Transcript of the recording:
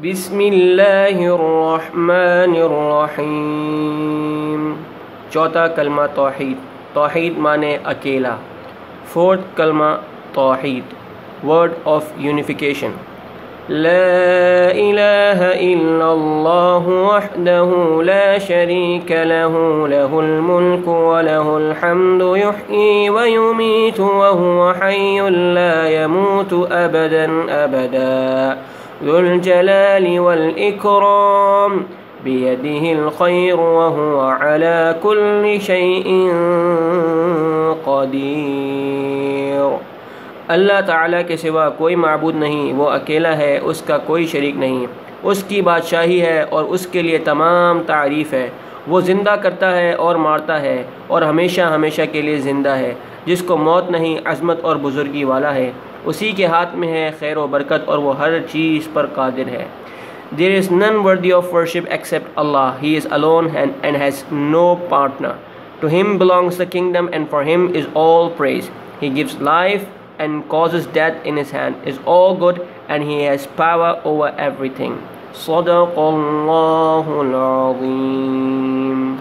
بسم اللہ الرحمن الرحیم. چوتھا کلمہ توحید. توحید مانے اکیلا. فورتھ کلمہ توحید, ورڈ آف یونیفیکیشن. لا الہ الا اللہ وحدہ لا شریک لہ لہ الملک ولہ الحمد یحیی ویمیت وہو حی لا یموت ابدا ابدا ذو الجلال والإکرام بیدہ الخیر وہو علی کل شیء قدیر. اللہ تعالیٰ کے سوا کوئی معبود نہیں, وہ اکیلا ہے, اس کا کوئی شریک نہیں, اس کی بادشاہی ہے اور اس کے لیے تمام تعریف ہے. وہ زندہ کرتا ہے اور مارتا ہے اور ہمیشہ ہمیشہ کے لیے زندہ ہے, جس کو موت نہیں, عظمت اور بزرگی والا ہے. اسی کے ہاتھ میں ہے خیر و برکت اور وہ ہر چیز پر قادر ہے. There is none worthy of worship except Allah. He is alone and has no partner. To him belongs the kingdom and for him is all praise. He gives life and causes death in his hand, is all good and he has power over everything. صدق اللہ العظیم.